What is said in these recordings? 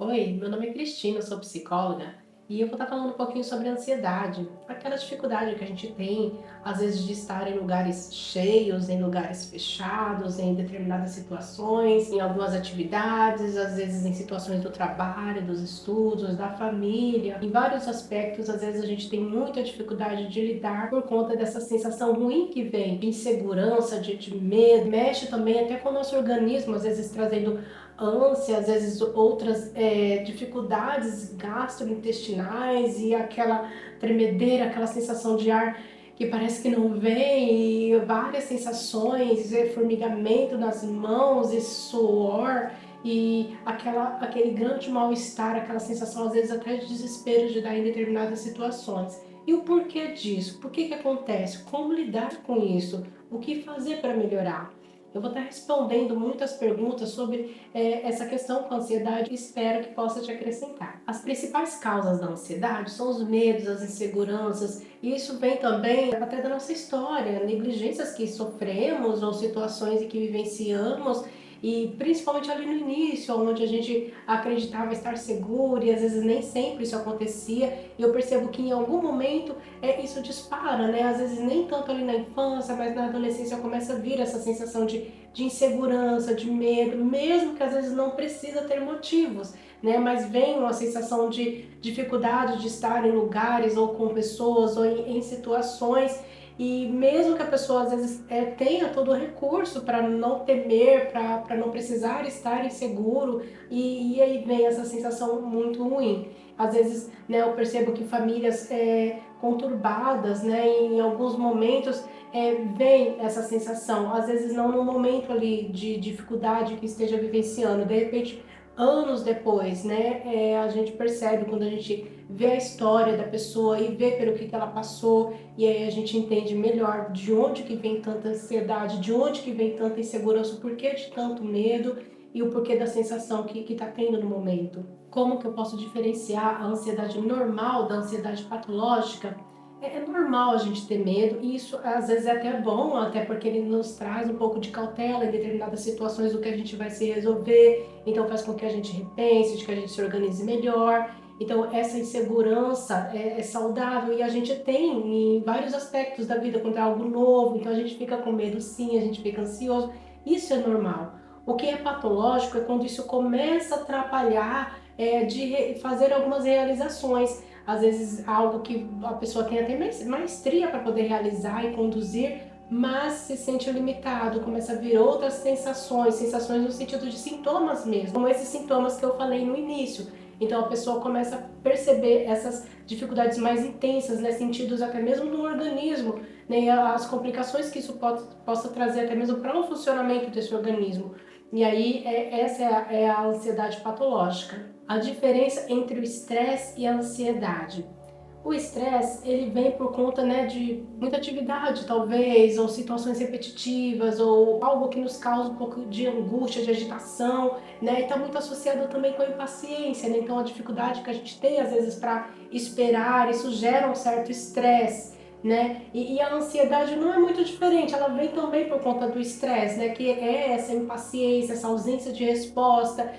Oi, meu nome é Cristina, eu sou psicóloga e eu vou estar falando um pouquinho sobre a ansiedade, aquela dificuldade que a gente tem, às vezes, de estar em lugares cheios, em lugares fechados, em determinadas situações, em algumas atividades, às vezes em situações do trabalho, dos estudos, da família, em vários aspectos, às vezes a gente tem muita dificuldade de lidar por conta dessa sensação ruim que vem, de insegurança, de medo, mexe também até com o nosso organismo, às vezes trazendo ânsia, às vezes outras dificuldades gastrointestinais e aquela tremedeira, aquela sensação de ar que parece que não vem e várias sensações, formigamento nas mãos e suor e aquele grande mal-estar, aquela sensação às vezes até de desespero de dar em determinadas situações. E o porquê disso? Por que acontece? Como lidar com isso? O que fazer para melhorar? Eu vou estar respondendo muitas perguntas sobre essa questão com a ansiedade e espero que possa te acrescentar. As principais causas da ansiedade são os medos, as inseguranças, e isso vem também até da nossa história, negligências que sofremos ou situações em que vivenciamos e principalmente ali no início, onde a gente acreditava estar seguro e às vezes nem sempre isso acontecia. E eu percebo que em algum momento isso dispara, né? Às vezes nem tanto ali na infância, mas na adolescência começa a vir essa sensação de insegurança, de medo, mesmo que às vezes não precisa ter motivos, né? Mas vem uma sensação de dificuldade de estar em lugares ou com pessoas ou em situações e mesmo que a pessoa às vezes tenha todo o recurso para não temer, para não precisar estar inseguro, e aí vem essa sensação muito ruim. Às vezes, né, eu percebo que famílias conturbadas, né, em alguns momentos vem essa sensação, às vezes não no momento ali de dificuldade que esteja vivenciando, de repente anos depois, né, a gente percebe quando a gente vê a história da pessoa e vê pelo que ela passou, e aí a gente entende melhor de onde que vem tanta ansiedade, de onde que vem tanta insegurança, o porquê de tanto medo e o porquê da sensação que está tendo no momento. Como que eu posso diferenciar a ansiedade normal da ansiedade patológica? É normal a gente ter medo e isso às vezes é até bom, até porque ele nos traz um pouco de cautela em determinadas situações do que a gente vai se resolver, então faz com que a gente repense, de que a gente se organize melhor. Então essa insegurança é saudável e a gente tem em vários aspectos da vida quando é algo novo, então a gente fica com medo sim, a gente fica ansioso, isso é normal. O que é patológico é quando isso começa a atrapalhar de fazer algumas realizações, às vezes algo que a pessoa tem até maestria para poder realizar e conduzir, mas se sente limitado, começa a vir outras sensações, sensações no sentido de sintomas mesmo, como esses sintomas que eu falei no início. Então a pessoa começa a perceber essas dificuldades mais intensas, né, sentidos até mesmo no organismo, né, e as complicações que isso possa trazer até mesmo para o funcionamento desse organismo. E aí essa é a ansiedade patológica. A diferença entre o estresse e a ansiedade. O estresse, ele vem por conta, né, de muita atividade, talvez, ou situações repetitivas, ou algo que nos causa um pouco de angústia, de agitação, né, e está muito associado também com a impaciência, né, então a dificuldade que a gente tem, às vezes, para esperar, isso gera um certo estresse, né, e a ansiedade não é muito diferente, ela vem também por conta do estresse, né, que é essa impaciência, essa ausência de resposta,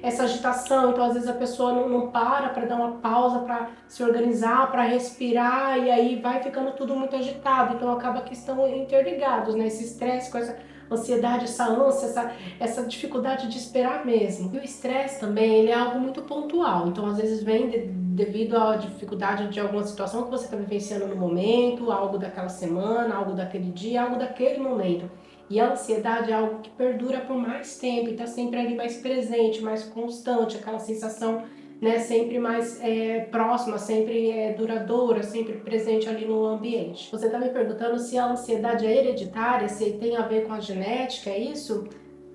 essa agitação, então às vezes a pessoa não para dar uma pausa para se organizar, para respirar e aí vai ficando tudo muito agitado, então acaba que estão interligados, né? Esse estresse com essa ansiedade, essa ânsia, essa dificuldade de esperar mesmo. E o estresse também, ele é algo muito pontual, então às vezes vem devido à dificuldade de alguma situação que você está vivenciando no momento, algo daquela semana, algo daquele dia, algo daquele momento. E a ansiedade é algo que perdura por mais tempo e está sempre ali mais presente, mais constante, aquela sensação, né, sempre mais próxima, sempre duradoura, sempre presente ali no ambiente. Você está me perguntando se a ansiedade é hereditária, se tem a ver com a genética, é isso?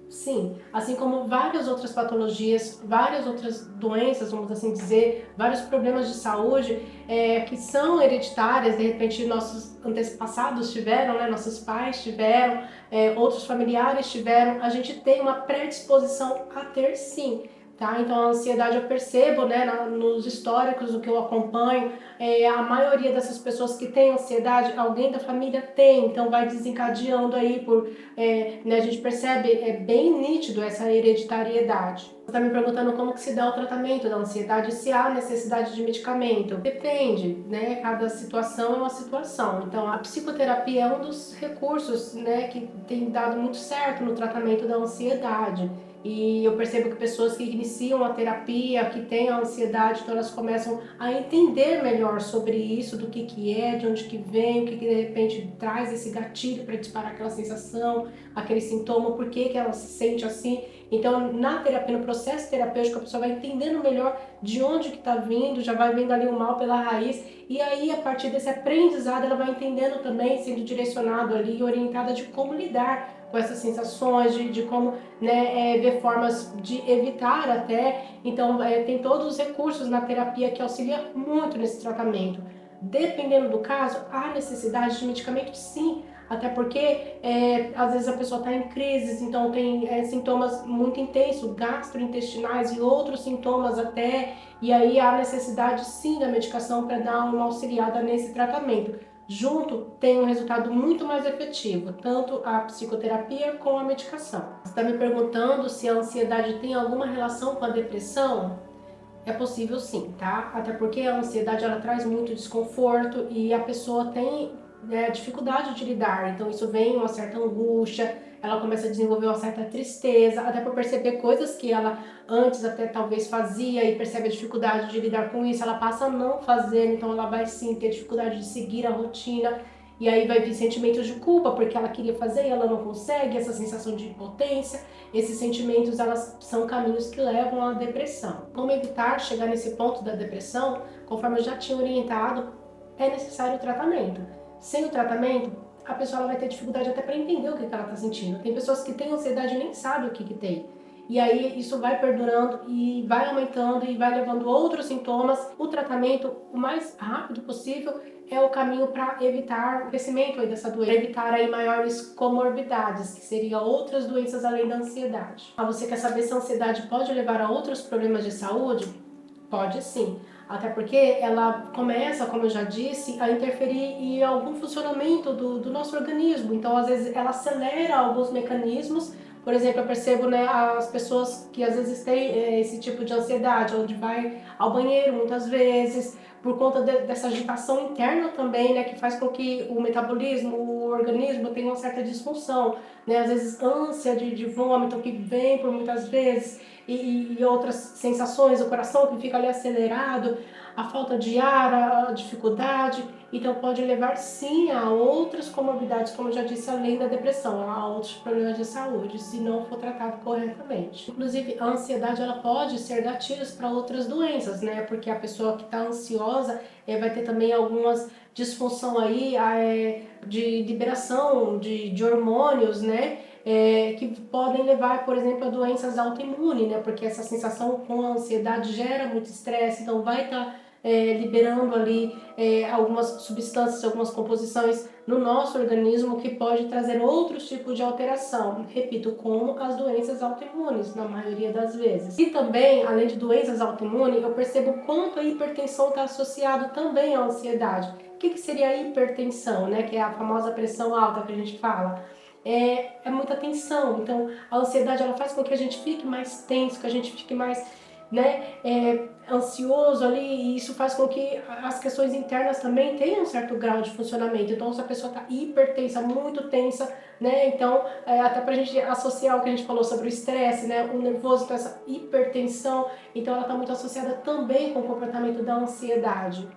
Sim, assim como várias outras patologias, várias outras doenças, vamos assim dizer, vários problemas de saúde que são hereditárias, de repente nossos antepassados tiveram, né, nossos pais tiveram, outros familiares tiveram, a gente tem uma predisposição a ter sim, tá? Então a ansiedade eu percebo, né, nos históricos, do que eu acompanho, a maioria dessas pessoas que têm ansiedade, alguém da família tem, então vai desencadeando aí né, a gente percebe, é bem nítido essa hereditariedade. Você está me perguntando como que se dá o tratamento da ansiedade, se há necessidade de medicamento. Depende, né? Cada situação é uma situação. Então, a psicoterapia é um dos recursos, né, que tem dado muito certo no tratamento da ansiedade. E eu percebo que pessoas que iniciam a terapia, que têm a ansiedade, então elas começam a entender melhor sobre isso, do que é, de onde que vem, o que de repente traz esse gatilho para disparar aquela sensação, aquele sintoma, por que ela se sente assim. Então, na terapia, no processo terapêutico, a pessoa vai entendendo melhor de onde que está vindo, já vai vendo ali o mal pela raiz, e aí, a partir desse aprendizado, ela vai entendendo também, sendo direcionado ali, orientada de como lidar com essas sensações, de como, né, ver formas de evitar até. Então, tem todos os recursos na terapia que auxiliam muito nesse tratamento. Dependendo do caso, há necessidade de medicamento, sim, até porque às vezes a pessoa está em crises, então tem sintomas muito intensos, gastrointestinais e outros sintomas até, e aí há necessidade sim da medicação para dar uma auxiliada nesse tratamento. Junto tem um resultado muito mais efetivo, tanto a psicoterapia como a medicação. Você está me perguntando se a ansiedade tem alguma relação com a depressão? É possível sim, tá? Até porque a ansiedade ela traz muito desconforto e a pessoa tem dificuldade de lidar, então isso vem uma certa angústia, ela começa a desenvolver uma certa tristeza, até por perceber coisas que ela antes até talvez fazia e percebe a dificuldade de lidar com isso, ela passa a não fazer, então ela vai sim ter dificuldade de seguir a rotina. E aí vai vir sentimentos de culpa, porque ela queria fazer e ela não consegue, essa sensação de impotência. Esses sentimentos, elas são caminhos que levam à depressão. Como evitar chegar nesse ponto da depressão? Conforme eu já tinha orientado, é necessário o tratamento. Sem o tratamento, a pessoa ela vai ter dificuldade até para entender o que ela está sentindo. Tem pessoas que têm ansiedade e nem sabem o que tem. E aí isso vai perdurando e vai aumentando e vai levando outros sintomas. O tratamento, o mais rápido possível, é o caminho para evitar o crescimento aí dessa doença, evitar aí maiores comorbidades, que seriam outras doenças além da ansiedade. Você quer saber se a ansiedade pode levar a outros problemas de saúde? Pode sim, até porque ela começa, como eu já disse, a interferir em algum funcionamento do nosso organismo. Então, às vezes, ela acelera alguns mecanismos. Por exemplo, eu percebo, né, as pessoas que às vezes têm esse tipo de ansiedade, onde vai ao banheiro muitas vezes, por conta dessa agitação interna também, né, que faz com que o metabolismo, o organismo tenha uma certa disfunção, né, às vezes ânsia de vômito que vem por muitas vezes, e outras sensações, o coração que fica ali acelerado, a falta de ar, a dificuldade, então pode levar sim a outras comorbidades, como eu já disse, além da depressão, a outros problemas de saúde, se não for tratado corretamente. Inclusive, a ansiedade ela pode ser gatilhos para outras doenças, né? Porque a pessoa que está ansiosa vai ter também algumas disfunção aí de liberação de hormônios, né? Que podem levar, por exemplo, a doenças autoimunes, né? Porque essa sensação com a ansiedade gera muito estresse, então vai estar liberando ali algumas substâncias, algumas composições no nosso organismo que pode trazer outros tipos de alteração. Repito, como as doenças autoimunes, na maioria das vezes. E também, além de doenças autoimunes, eu percebo quanto a hipertensão está associado também à ansiedade. O que seria a hipertensão, né? Que é a famosa pressão alta que a gente fala. É muita tensão, então a ansiedade ela faz com que a gente fique mais tenso, que a gente fique mais, né, ansioso ali, e isso faz com que as questões internas também tenham um certo grau de funcionamento. Então, se a pessoa está hipertensa, muito tensa, né, então, até para a gente associar o que a gente falou sobre o estresse, né, o nervoso, então essa hipertensão, então ela está muito associada também com o comportamento da ansiedade.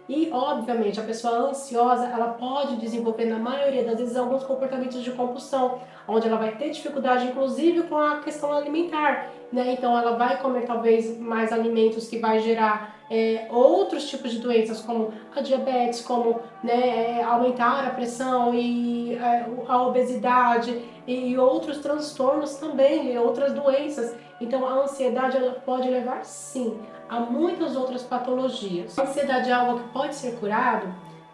E, obviamente, a pessoa ansiosa, ela pode desenvolver, na maioria das vezes, alguns comportamentos de compulsão, onde ela vai ter dificuldade, inclusive, com a questão alimentar, né? Então, ela vai comer, talvez, mais alimentos que vai gerar outros tipos de doenças, como a diabetes, como, né, aumentar a pressão e a obesidade e outros transtornos também, e outras doenças. Então, a ansiedade, ela pode levar, sim, a muitas outras patologias. A ansiedade é algo que pode ser curado?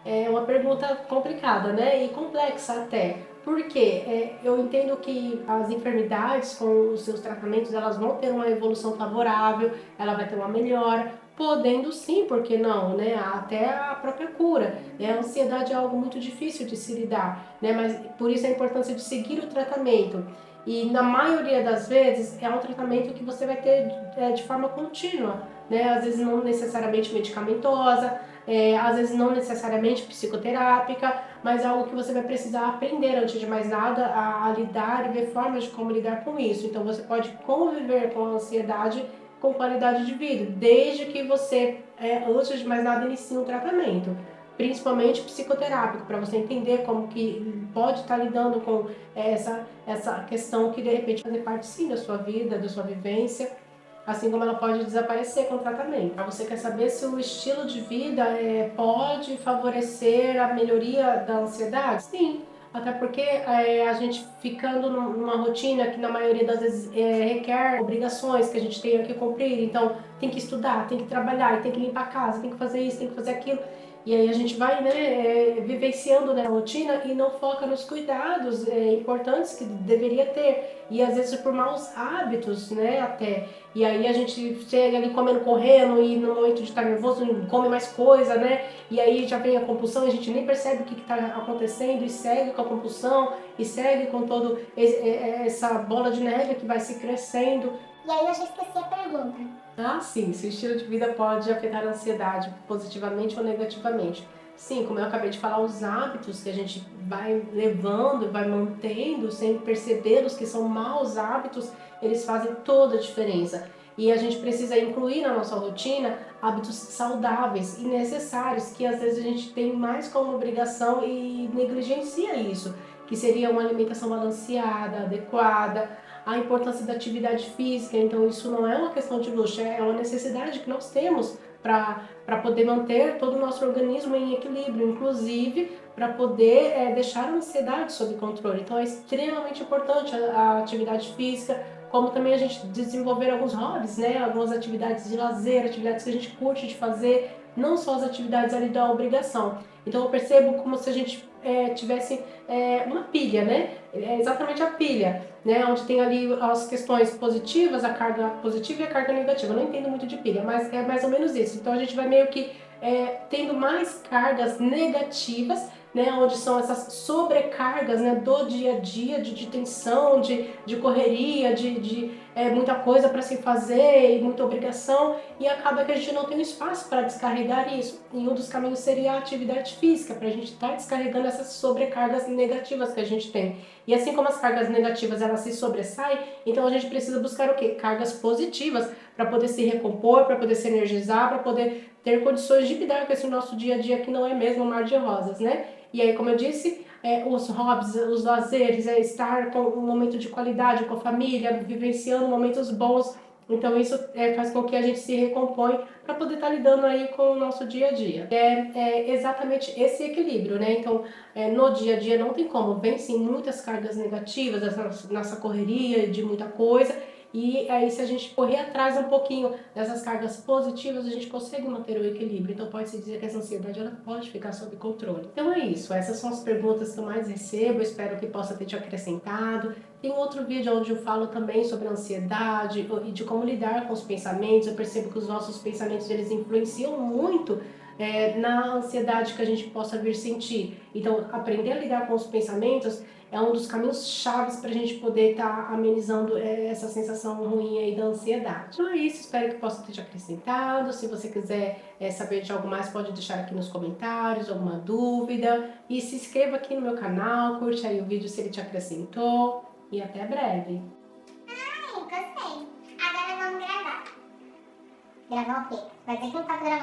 É uma pergunta complicada, né? E complexa até, Porque eu entendo que as enfermidades com os seus tratamentos, elas vão ter uma evolução favorável, ela vai ter uma melhora, podendo sim, por que não, né? Até a própria cura, né? A ansiedade é algo muito difícil de se lidar, né? Mas por isso a importância de seguir o tratamento. E na maioria das vezes é um tratamento que você vai ter de forma contínua, né? Às vezes não necessariamente medicamentosa, às vezes não necessariamente psicoterápica, mas é algo que você vai precisar aprender antes de mais nada a lidar e ver formas de como lidar com isso. Então você pode conviver com a ansiedade com qualidade de vida, desde que você, antes de mais nada, inicie um tratamento, principalmente psicoterápico, para você entender como que pode estar lidando com essa questão que de repente fazer parte sim da sua vida, da sua vivência, assim como ela pode desaparecer com o tratamento. Você quer saber se o estilo de vida pode favorecer a melhoria da ansiedade? Sim, até porque a gente ficando numa rotina que na maioria das vezes requer obrigações que a gente tem que cumprir, então tem que estudar, tem que trabalhar, tem que limpar a casa, tem que fazer isso, tem que fazer aquilo. E aí a gente vai vivenciando, né, a rotina e não foca nos cuidados importantes que deveria ter. E às vezes por maus hábitos, né, até. E aí a gente chega ali comendo, correndo e no momento de estar nervoso come mais coisa, né? E aí já vem a compulsão, a gente nem percebe o que está acontecendo e segue com a compulsão e segue com toda essa bola de neve que vai se crescendo. E aí eu já esqueci a pergunta. Ah, sim, se o estilo de vida pode afetar a ansiedade positivamente ou negativamente. Sim, como eu acabei de falar, os hábitos que a gente vai levando, vai mantendo, sem percebê-los que são maus hábitos, eles fazem toda a diferença. E a gente precisa incluir na nossa rotina hábitos saudáveis e necessários, que às vezes a gente tem mais como obrigação e negligencia isso, que seria uma alimentação balanceada, adequada, a importância da atividade física. Então isso não é uma questão de luxo, é uma necessidade que nós temos para poder manter todo o nosso organismo em equilíbrio, inclusive para poder deixar a ansiedade sob controle. Então é extremamente importante a atividade física, como também a gente desenvolver alguns hobbies, né? Algumas atividades de lazer, atividades que a gente curte de fazer, não só as atividades ali da obrigação. Então eu percebo como se a gente tivesse uma pilha, né? É exatamente a pilha, né? Onde tem ali as questões positivas, a carga positiva e a carga negativa. Eu não entendo muito de pilha, mas é mais ou menos isso. Então a gente vai meio que tendo mais cargas negativas, né, onde são essas sobrecargas, né, do dia a dia, de tensão, de correria, de muita coisa para se fazer e muita obrigação, e acaba que a gente não tem espaço para descarregar isso. E um dos caminhos seria a atividade física, para a gente estar descarregando essas sobrecargas negativas que a gente tem. E assim como as cargas negativas elas se sobressaem, então a gente precisa buscar o quê? Cargas positivas para poder se recompor, para poder se energizar, para poder ter condições de lidar com esse nosso dia a dia que não é mesmo um mar de rosas, né? E aí, como eu disse, os hobbies, os lazeres, estar com um momento de qualidade com a família, vivenciando momentos bons. Então isso faz com que a gente se recompõe para poder estar lidando aí com o nosso dia a dia. É exatamente esse equilíbrio, né? Então, no dia a dia não tem como, vem sim muitas cargas negativas, nessa correria de muita coisa, e aí se a gente correr atrás um pouquinho dessas cargas positivas, a gente consegue manter o equilíbrio. Então pode-se dizer que essa ansiedade ela pode ficar sob controle. Então é isso, essas são as perguntas que eu mais recebo, eu espero que possa ter te acrescentado. Tem outro vídeo onde eu falo também sobre a ansiedade e de como lidar com os pensamentos. Eu percebo que os nossos pensamentos eles influenciam muito na ansiedade que a gente possa vir sentir. Então, aprender a lidar com os pensamentos é um dos caminhos chaves para a gente poder estar amenizando essa sensação ruim aí da ansiedade. Então é isso, espero que possa ter te acrescentado. Se você quiser saber de algo mais, pode deixar aqui nos comentários, alguma dúvida. E se inscreva aqui no meu canal, curte aí o vídeo se ele te acrescentou. E até breve. Ai, gostei. Agora vamos gravar. Gravar o quê? Vai ter que não tá gravando.